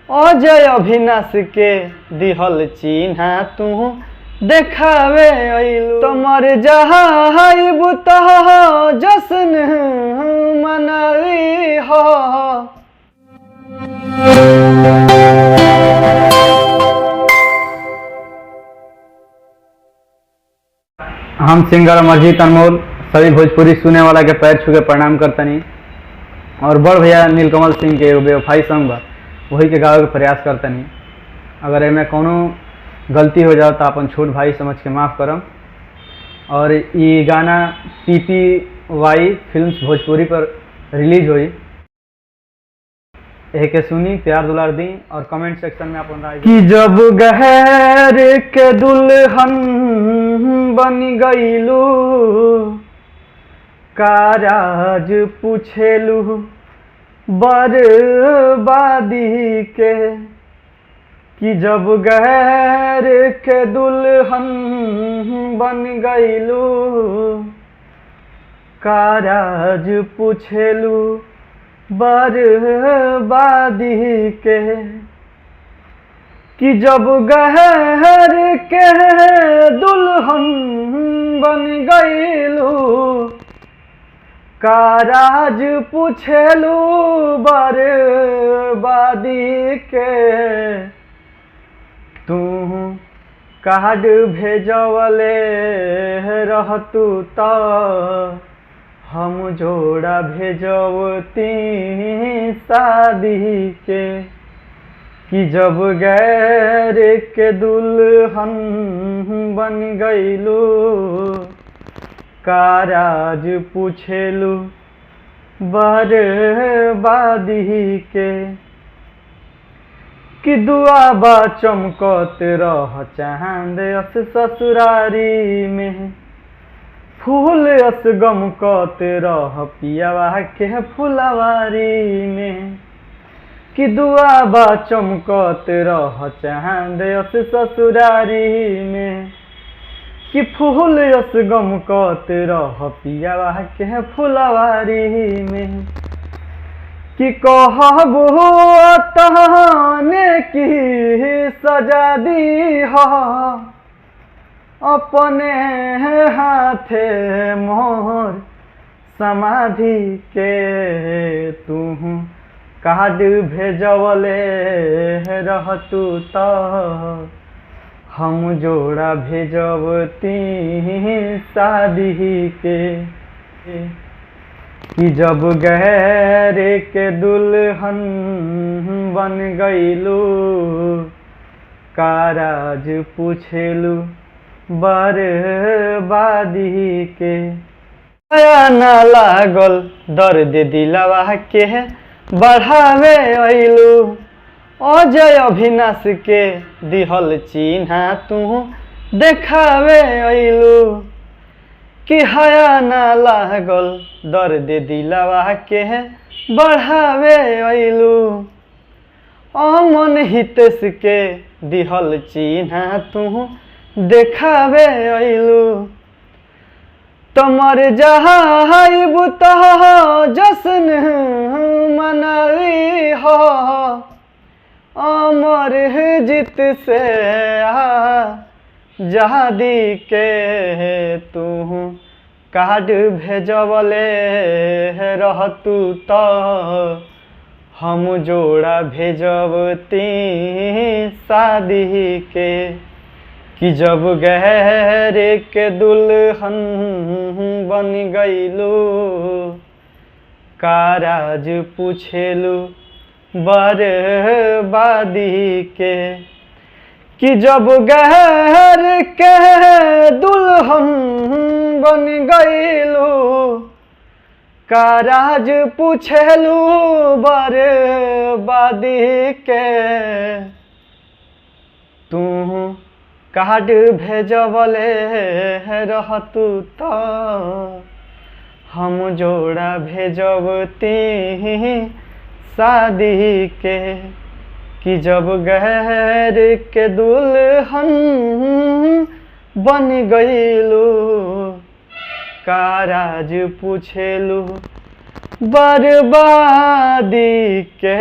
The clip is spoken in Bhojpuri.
अजय अभिनाश के दिहल चिन्हा तू देखावे अइलू। तमर जहाइब तह जश्न मनाई हो। हम सिंगर अमरजीत अनमोल सभी भोजपुरी सुने वाला के पैर छू के प्रणाम करतनी और बड़ भैया नीलकमल सिंह के बेवफाई सॉन्ग बा वही के गावे के प्रयास करतनी। अगर एमे कोनो गलती हो जाओ तो अपन छोट भाई समझ के माफ़ करम। और ये गाना PPY फिल्म्स भोजपुरी पर रिलीज हुई। यह के सुनी, प्यार दुलार दी और कमेंट सेक्शन में अपन राय कि जब गहर के दुल्हन बन गईलू काराज पूछेलू बर्बादी के। कि जब गहर के दुल्हन बन गईलू काराज पूछेलू बर्बादी के। कि जब गहर के दुल्हन बन गईलू काराज पूछेलू बर्बादी के। तू कार्ड भेजवले रहतू तो हम जोड़ा भेजवती शादी के। कि जब गैर के दुल्हन बन गईलू काराज पूछेलू बर्बादी के। कि दुआ बा चमकत रह चांद अस ससुरारी में फूल अस गमकत रह पियावा के फुलवारी में। कि दुआ बा चमकत रह चांद अस ससुरारी में कि फूल अस गमकत रह पियावा के फुलवारी में। कि कहबू तहने की सजा दी हो अपने हाथे मोर समाधि के। तू कार्ड भेजवले रहतू तो हम जोड़ा भेजवती शादी के। कि जब गहर के दुल्हन बन गईलू काराज पूछेलू बर्बादी के। माया ना लागल दर्द दिलवा के बढ़ावे अइलू। अजय अभिनाश के दिहल चिन्हा तू देखावे अइलू। कि हया ना लागल दर्द दिलवा के बढ़ावे अइलू। अमन हितेश के दिहल चिन्हा तू देखावे अइलू। तमर जहाइब तह जश्न मनाई हो। अमर जीत से जहादी के तू कार्ड भेजवले रहतू तो हम जोड़ा भेजवती शादी के। कि जब गहर के दुल्हन बन गईलू काराज पूछेलू बर्बादी के। कि जब गहर के दुल्हन बन गईलू काराज पूछेलू बर्बादी के। तू कार्ड भेजवले रहतू तो हम जोड़ा भेजवती शादी के। कि जब गहर के दुल्हन बन गईलू काराज पूछेलू बर्बादी के।